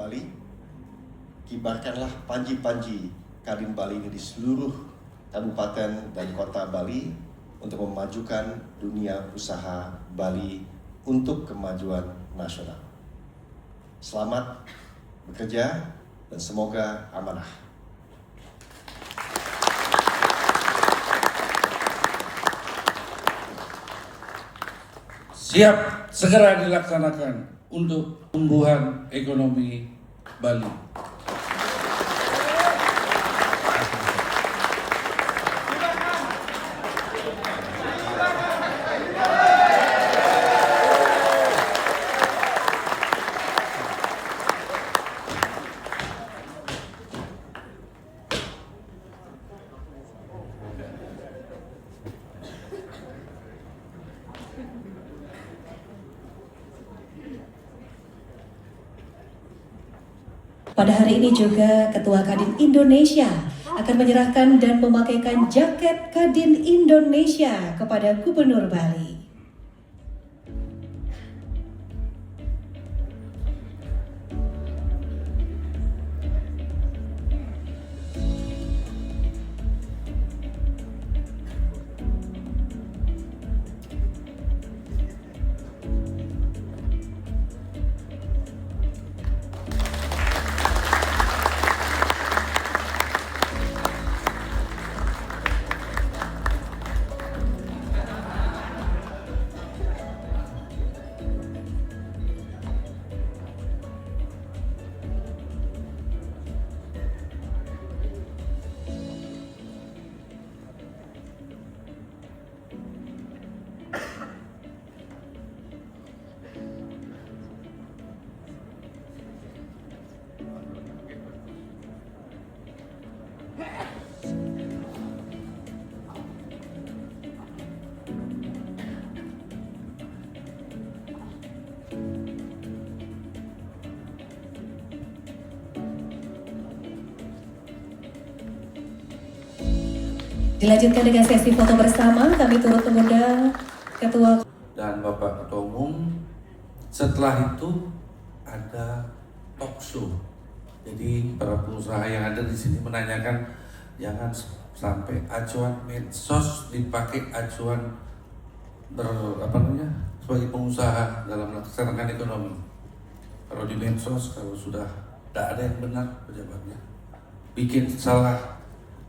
Bali. Kibarkanlah panji-panji Kadin Bali ini di seluruh kabupaten dan kota Bali untuk memajukan dunia usaha Bali untuk kemajuan nasional. Selamat bekerja dan semoga amanah. Siap segera dilaksanakan untuk tumbuhan ekonomi Bali. Pada hari ini juga Ketua Kadin Indonesia akan menyerahkan dan memakaikan jaket Kadin Indonesia kepada Gubernur Bali. Dilanjutkan dengan sesi foto bersama, kami turut mengundang Ketua Dan Bapak Ketua Umum. Setelah itu ada talk show. Jadi para pengusaha yang ada di sini menanyakan jangan sampai acuan medsos dipakai acuan sebagai pengusaha dalam melaksanakan ekonomi. Kalau di medsos kalau sudah tidak ada yang benar pejabatnya, bikin salah.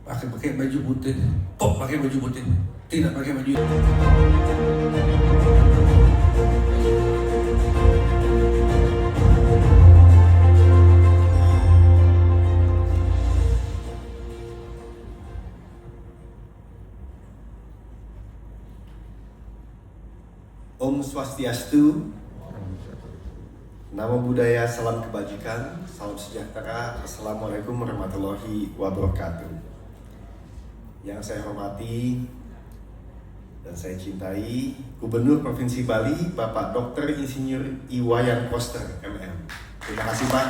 Pakai baju putih, kok pakai baju putih, tidak pakai baju itu. Om Swastiastu, Namo Buddhaya, salam kebajikan, salam sejahtera, Assalamualaikum warahmatullahi wabarakatuh. Yang saya hormati dan saya cintai Gubernur Provinsi Bali, Bapak Dr. Insinyur Iwayan Koster, MM. Terima kasih Pak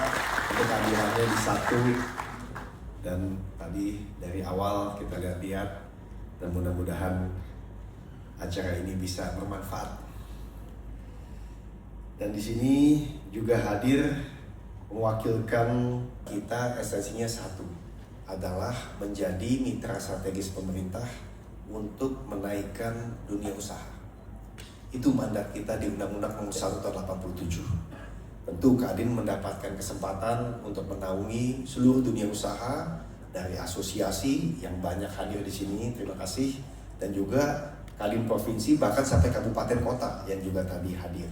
untuk kehadirannya di satu, dan tadi dari awal kita lihat-lihat, dan mudah-mudahan acara ini bisa bermanfaat. Dan di sini juga hadir mewakilkan kita, esensinya satu, adalah menjadi mitra strategis pemerintah untuk menaikkan dunia usaha. Itu mandat kita di Undang-Undang Nomor 1 Tahun 87. Tentu Kadin mendapatkan kesempatan untuk menaungi seluruh dunia usaha dari asosiasi yang banyak hadir di sini, terima kasih, dan juga Kadin Provinsi bahkan sampai kabupaten kota yang juga tadi hadir.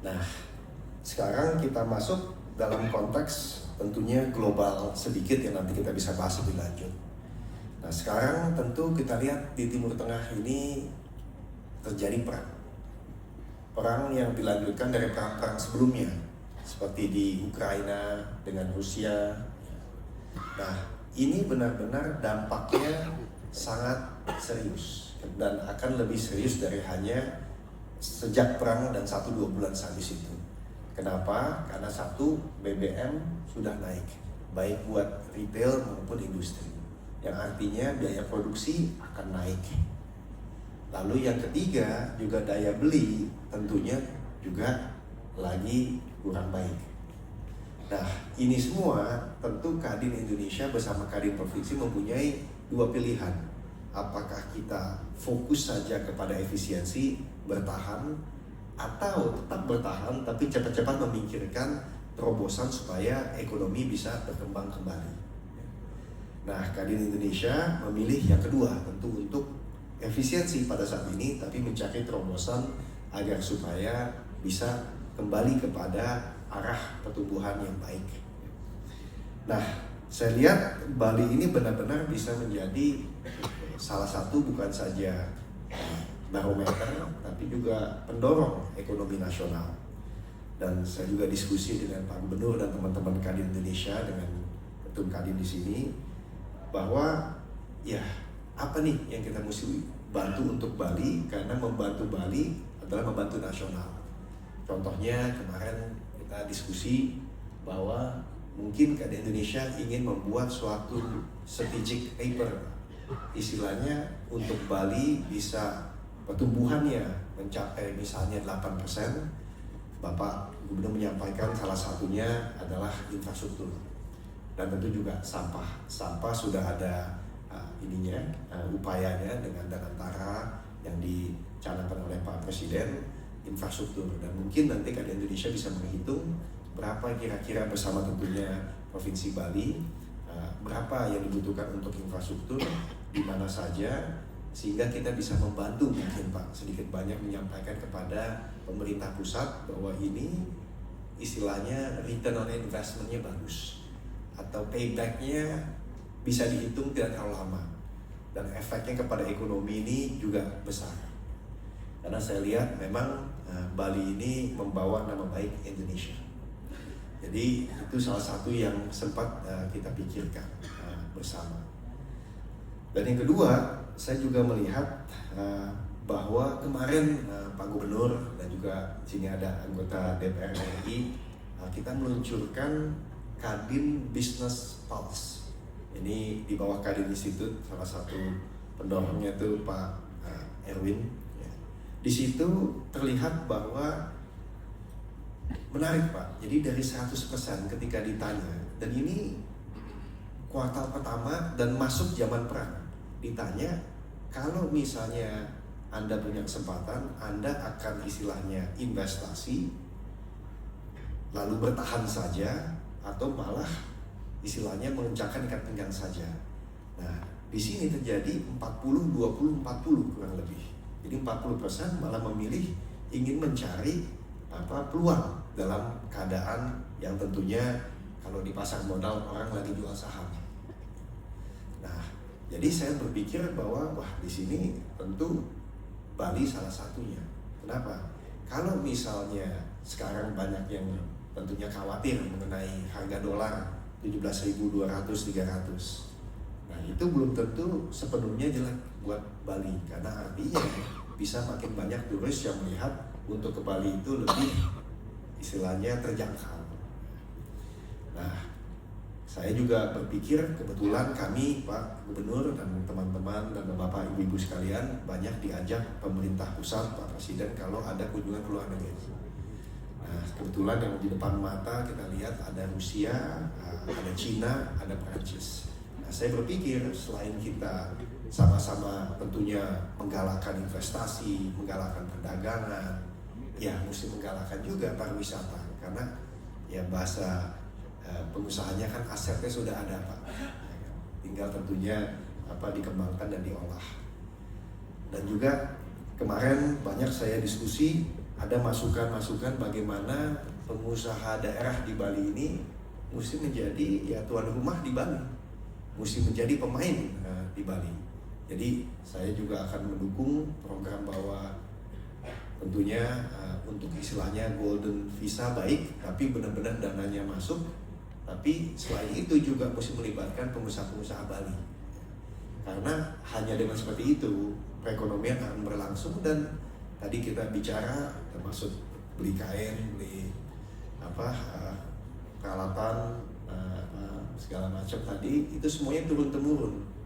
Nah, sekarang kita masuk dalam konteks tentunya global sedikit yang nanti kita bisa bahas lebih lanjut. Nah, sekarang tentu kita lihat di Timur Tengah ini terjadi perang. Perang yang dilanjutkan dari perang-perang sebelumnya, seperti di Ukraina dengan Rusia. Nah, ini benar-benar dampaknya sangat serius dan akan lebih serius dari hanya sejak perang dan 1-2 bulan habis itu. Kenapa? Karena satu, BBM sudah naik, baik buat retail maupun industri, yang artinya biaya produksi akan naik. Lalu yang ketiga, juga daya beli tentunya juga lagi kurang baik. Nah, ini semua tentu Kadin Indonesia bersama Kadin Provinsi mempunyai dua pilihan. Apakah kita fokus saja kepada efisiensi, bertahan, atau tetap bertahan tapi cepat-cepat memikirkan terobosan supaya ekonomi bisa berkembang kembali. Nah, Kadin Indonesia memilih yang kedua, tentu untuk efisiensi pada saat ini, tapi mencari terobosan agar supaya bisa kembali kepada arah pertumbuhan yang baik. Nah, saya lihat Bali ini benar-benar bisa menjadi salah satu bukan saja barometer, tapi juga pendorong ekonomi nasional. Dan saya juga diskusi dengan Pak Gubernur dan teman-teman Kadin Indonesia dengan Ketum Kadin di sini, bahwa ya apa nih yang kita mesti bantu untuk Bali, karena membantu Bali adalah membantu nasional. Contohnya kemarin kita diskusi bahwa mungkin Kadin Indonesia ingin membuat suatu strategic paper, istilahnya untuk Bali bisa pertumbuhannya mencapai misalnya 8%. Bapak Gubernur menyampaikan salah satunya adalah infrastruktur dan tentu juga sampah. Sampah sudah ada upayanya dengan Danantara yang dicanangkan oleh Pak Presiden, infrastruktur, dan mungkin nanti Kadin Indonesia bisa menghitung berapa kira-kira bersama tentunya Provinsi Bali, berapa yang dibutuhkan untuk infrastruktur di mana saja, sehingga kita bisa membantu mungkin Pak sedikit banyak menyampaikan kepada pemerintah pusat bahwa ini istilahnya return on investment-nya bagus atau payback-nya bisa dihitung tidak terlalu lama, dan efeknya kepada ekonomi ini juga besar. Karena saya lihat memang Bali ini membawa nama baik Indonesia. Jadi itu salah satu yang sempat kita pikirkan bersama. Dan yang kedua, saya juga melihat bahwa kemarin Pak Gubernur dan juga sini ada anggota DPR RI, kita meluncurkan Kadin Business Pulse. Ini di bawah Kadin Institute, salah satu pendorongnya itu Pak Erwin. Di situ terlihat bahwa menarik Pak, jadi dari 100% ketika ditanya, dan ini kuartal pertama dan masuk zaman perang, ditanya kalau misalnya Anda punya kesempatan, Anda akan istilahnya investasi lalu bertahan saja atau malah istilahnya mengencangkan ikat pinggang saja. Nah, di sini terjadi 40-20-40 kurang lebih. Jadi 40% malah memilih ingin mencari peluang dalam keadaan yang tentunya kalau di pasar modal orang lagi jual saham. Nah, jadi saya berpikir bahwa wah di sini tentu Bali salah satunya. Kenapa? Kalau misalnya sekarang banyak yang tentunya khawatir mengenai harga dolar 17.200-300. Nah, itu belum tentu sepenuhnya jelek buat Bali, karena artinya bisa makin banyak turis yang melihat untuk ke Bali itu lebih istilahnya terjangkau. Nah, saya juga berpikir kebetulan kami Pak Gubernur dan teman-teman dan Bapak Ibu-Ibu sekalian banyak diajak pemerintah pusat, Pak Presiden kalau ada kunjungan ke luar negeri. Nah, kebetulan yang di depan mata kita lihat ada Rusia, ada Cina, ada Prancis. Nah, saya berpikir selain kita sama-sama tentunya menggalakkan investasi, menggalakkan perdagangan, ya mesti menggalakkan juga pariwisata, karena ya bahasa pengusahanya kan asetnya sudah ada Pak, tinggal tentunya dikembangkan dan diolah. Dan juga kemarin banyak saya diskusi, ada masukan-masukan bagaimana pengusaha daerah di Bali ini mesti menjadi ya tuan rumah di Bali, mesti menjadi pemain di Bali. Jadi saya juga akan mendukung program bahwa tentunya untuk istilahnya golden visa baik, tapi benar-benar dananya masuk. Tapi selain itu juga mesti melibatkan pengusaha-pengusaha Bali. Karena hanya dengan seperti itu perekonomian akan berlangsung. Dan tadi kita bicara termasuk beli kain, beli peralatan segala macam tadi, itu semuanya turun-temurun.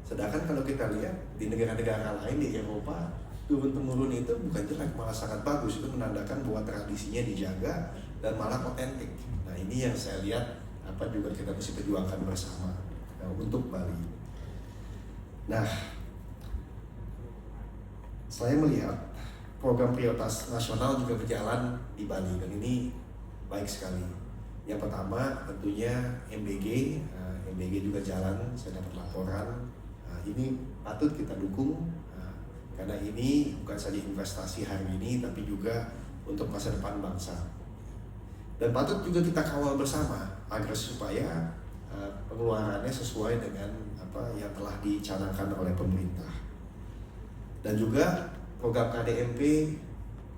Sedangkan kalau kita lihat di negara-negara lain di Eropa, turun-temurun itu bukan jelek, malah sangat bagus. Itu menandakan bahwa tradisinya dijaga dan malah otentik. Nah ini yang saya lihat juga kita mesti perjuangkan bersama untuk Bali. Nah, saya melihat program prioritas nasional juga berjalan di Bali dan ini baik sekali. Yang pertama tentunya MBG juga jalan, saya dapat laporan. Ini patut kita dukung karena ini bukan saja investasi hari ini tapi juga untuk masa depan bangsa. Dan patut juga kita kawal bersama agar supaya pengeluarannya sesuai dengan apa yang telah dicanangkan oleh pemerintah. Dan juga program KDMP,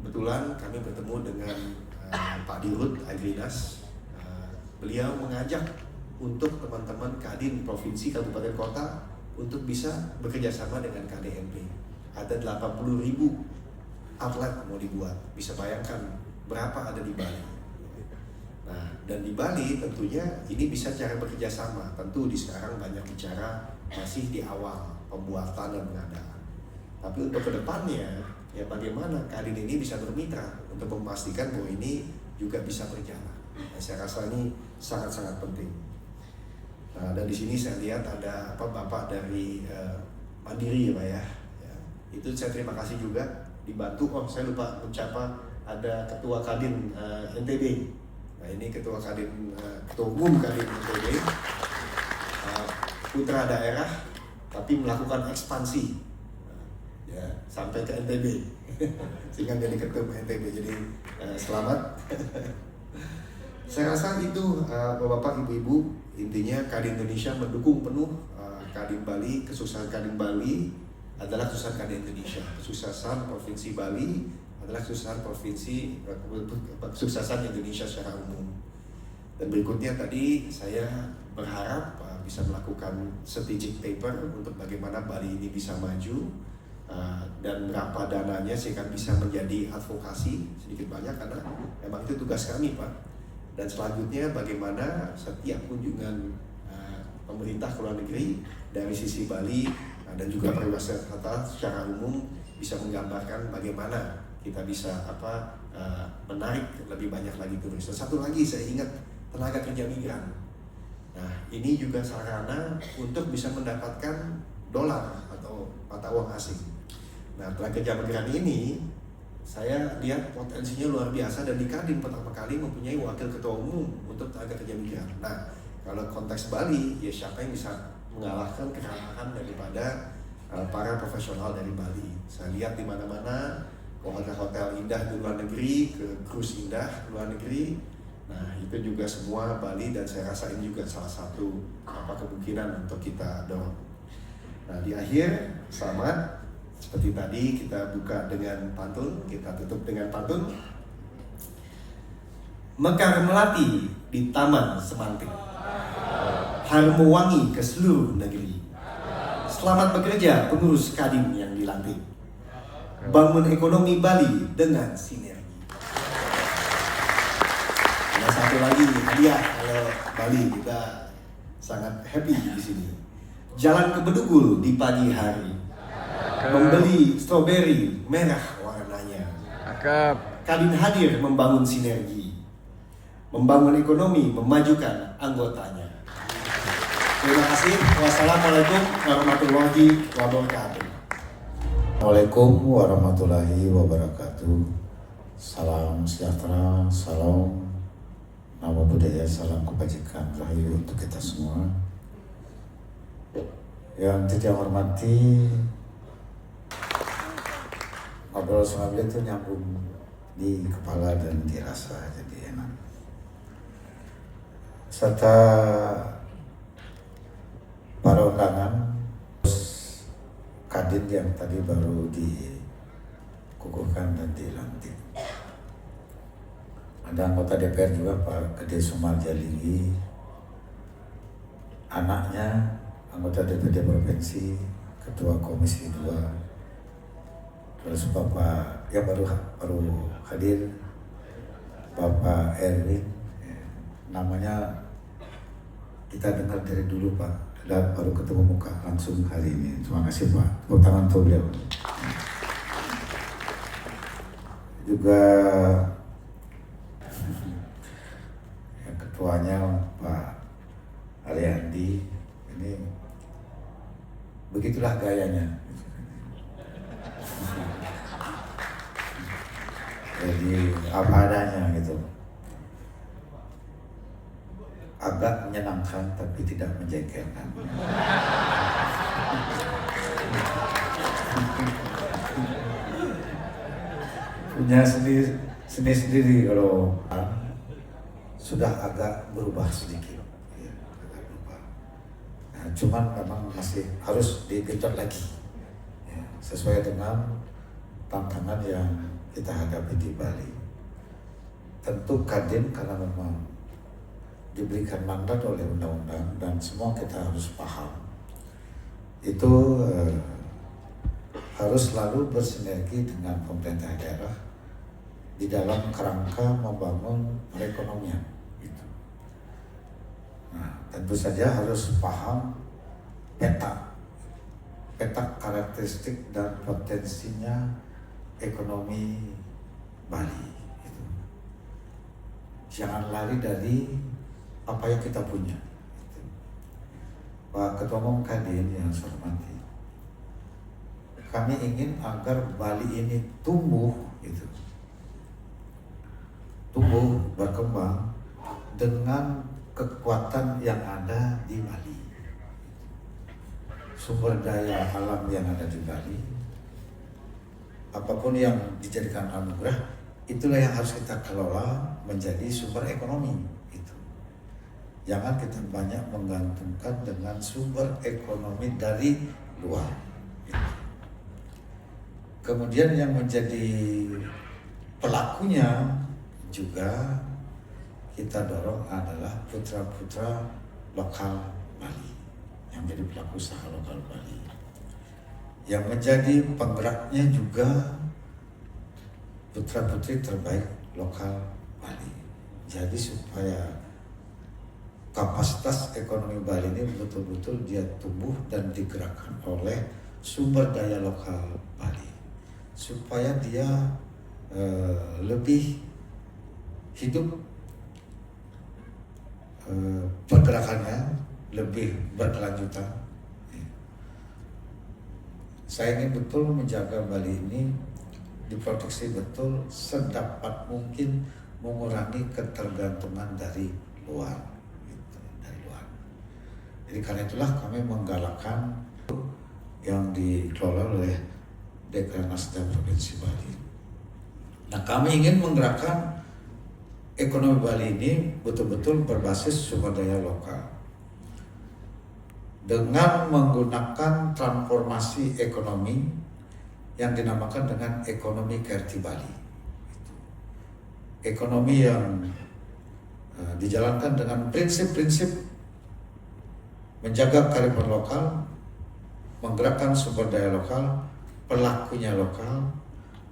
kebetulan kami bertemu dengan Pak Dirut Agrinas. Beliau mengajak untuk teman-teman Kadin Provinsi, Kabupaten, Kota untuk bisa bekerja sama dengan KDMP. Ada 80.000 outlet mau dibuat, bisa bayangkan berapa ada di Bali. Nah, dan di Bali tentunya ini bisa cara bekerja sama. Tentu di sekarang banyak bicara masih di awal pembuatan dan pengadaan. Tapi untuk kedepannya, ya bagaimana Kadin ini bisa bermitra untuk memastikan bahwa ini juga bisa berjalan. Nah, saya rasa ini sangat-sangat penting. Nah, dan di sini saya lihat ada Bapak dari Mandiri ya Pak ya. Itu saya terima kasih juga dibantu. Oh saya lupa mencapa ada Ketua Kadin NTB. Nah ini Ketua Umum Kadin NTB, putra daerah tapi melakukan ekspansi ya sampai ke NTB sehingga jadi Ketua NTB. Jadi selamat. Saya rasa itu Bapak Ibu-ibu, intinya Kadin Indonesia mendukung penuh Kadin Bali. Kesuksesan Kadin Bali adalah kesuksesan Kadin Indonesia. Kesuksesan Provinsi Bali adalah kesuksesan Indonesia secara umum. Dan berikutnya tadi saya berharap bisa melakukan strategic paper untuk bagaimana Bali ini bisa maju dan berapa dananya sehingga bisa menjadi advokasi sedikit banyak karena memang itu tugas kami Pak. Dan selanjutnya bagaimana setiap kunjungan pemerintah ke luar negeri dari sisi Bali dan juga pariwisata secara umum bisa menggambarkan bagaimana kita bisa menarik lebih banyak lagi turis. Dan satu lagi saya ingat tenaga kerja migran. Nah ini juga sarana untuk bisa mendapatkan dolar atau mata uang asing. Nah tenaga kerja migran ini saya lihat potensinya luar biasa dan di Kadin pertama kali mempunyai wakil ketua umum untuk tenaga kerja migran. Nah kalau konteks Bali ya siapa yang bisa mengalahkan kekalahan daripada para profesional dari Bali. Saya lihat di mana-mana hotel-hotel indah di luar negeri, ke cruise indah di luar negeri. Nah itu juga semua Bali dan saya rasa ini juga salah satu kemungkinan untuk kita dorong. Nah di akhir selamat, seperti tadi kita buka dengan pantun, kita tutup dengan pantun. Mekar melati di Taman Semantik, harum wangi ke seluruh negeri. Selamat bekerja pengurus Kadin yang dilantik. Bangun ekonomi Bali dengan sinergi. Ada satu lagi hadiah kalau Bali, kita sangat happy di sini. Jalan ke Bedugul di pagi hari, membeli stroberi merah warnanya. Kadin hadir membangun sinergi, membangun ekonomi, memajukan anggotanya. Terima kasih. Wassalamualaikum warahmatullahi wabarakatuh. Assalamualaikum warahmatullahi wabarakatuh. Salam sejahtera, salam nama budaya, salam kebajikan rahayu untuk kita semua. Yang tidak hormati, ngobrol sama beliau itu nyambung di kepala dan dirasa jadi enak. Serta para undangan Kadin yang tadi baru dikukuhkan dan dilantik. Ada anggota DPR juga Pak Gede Sumal Jalili, anaknya anggota DPD Provinsi, Ketua Komisi 2, terus Bapak yang baru hadir, Bapak Erwin, namanya kita dengar dari dulu Pak. Dan baru ketemu muka langsung hari ini. Terima kasih Pak. Tepuk tangan untuk beliau. Juga ketuanya Pak Ariandi, ini begitulah gayanya. Jadi apa adanya gitu. Agak menyenangkan tapi tidak menjengkelkan. Punya sendiri kalau sudah agak berubah sedikit, ya, agak berubah. Nah, cuman memang masih harus digenjot lagi, ya, sesuai dengan tantangan yang kita hadapi di Bali. Tentu Kadin karena memang diberikan mandat oleh undang-undang dan semua kita harus paham itu harus selalu bersinergi dengan pemerintah daerah di dalam kerangka membangun perekonomian gitu. Nah, tentu saja harus paham peta karakteristik dan potensinya ekonomi Bali gitu. Jangan lari dari apa yang kita punya gitu. Pak Ketua Umum Kadin yang saya hormati, kami ingin agar Bali ini tumbuh gitu, tumbuh berkembang dengan kekuatan yang ada di Bali, sumber daya alam yang ada di Bali, apapun yang dijadikan anugerah, itulah yang harus kita kelola menjadi sumber ekonomi gitu. Jangan kita banyak menggantungkan dengan sumber ekonomi dari luar gitu. Kemudian yang menjadi pelakunya juga kita dorong adalah putra-putra lokal Bali yang menjadi pelaku usaha lokal Bali. Yang menjadi penggeraknya juga putra-putri terbaik lokal Bali. Jadi supaya kapasitas ekonomi Bali ini betul-betul dia tumbuh dan digerakkan oleh sumber daya lokal Bali, supaya dia lebih hidup, pergerakannya lebih berkelanjutan. Saya ingin betul menjaga Bali ini diproteksi betul, sedapat mungkin mengurangi ketergantungan dari luar. Jadi karena itulah kami menggalakkan yang dikelola oleh Dekranasda Provinsi Bali. Nah, kami ingin menggerakkan ekonomi Bali ini betul-betul berbasis sumber daya lokal dengan menggunakan transformasi ekonomi yang dinamakan dengan ekonomi Kerti Bali. Ekonomi yang dijalankan dengan prinsip-prinsip menjaga kearifan lokal, menggerakkan sumber daya lokal, pelakunya lokal,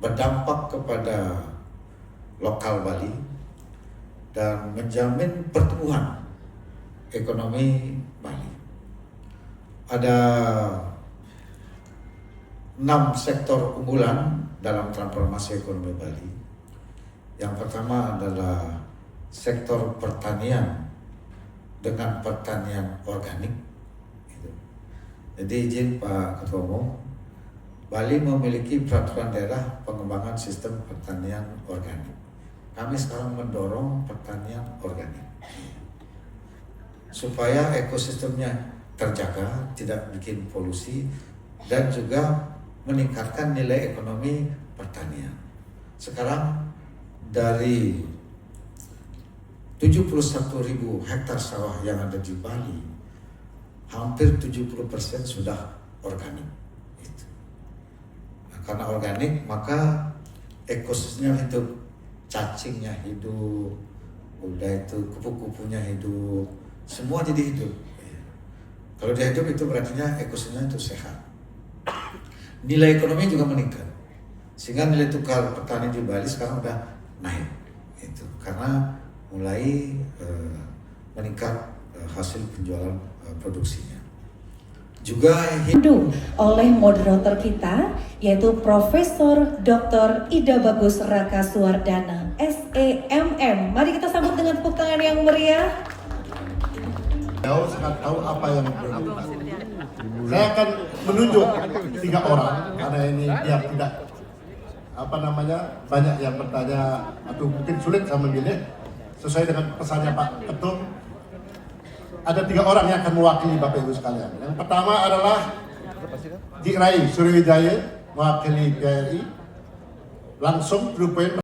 berdampak kepada lokal Bali, dan menjamin pertumbuhan ekonomi Bali. Ada 6 sektor unggulan dalam transformasi ekonomi Bali. Yang pertama adalah sektor pertanian dengan pertanian organik. Jadi izin Pak Ketua Umum, Bali memiliki peraturan daerah pengembangan sistem pertanian organik. Kami sekarang mendorong pertanian organik supaya ekosistemnya terjaga, tidak bikin polusi, dan juga meningkatkan nilai ekonomi pertanian. Sekarang dari 71.000 hektar sawah yang ada di Bali, hampir 70% sudah organik. Nah, karena organik maka ekosistemnya hidup, cacingnya hidup, udah itu kupu-kupunya hidup, semua jadi hidup. Kalau dia hidup itu berarti ekosistemnya itu sehat. Nilai ekonomi juga meningkat, sehingga nilai tukar petani di Bali sekarang udah naik. Itu karena mulai meningkat hasil penjualan produksinya. Juga Dipandu oleh moderator kita yaitu Profesor Dr. Ida Bagus Raka Suwardana, SEMM. Mari kita sambut dengan tepuk tangan yang meriah. Beliau sangat tahu apa yang berlaku. Saya akan menunjuk 3 orang karena ini biar tidak banyak yang bertanya atau mungkin sulit saya memilih sesuai dengan pesannya Pak Ketum. Ada 3 orang yang akan mewakili Bapak Ibu sekalian. Yang pertama adalah Dik Rai Suryawijaya mewakili PRI langsung 2 poin.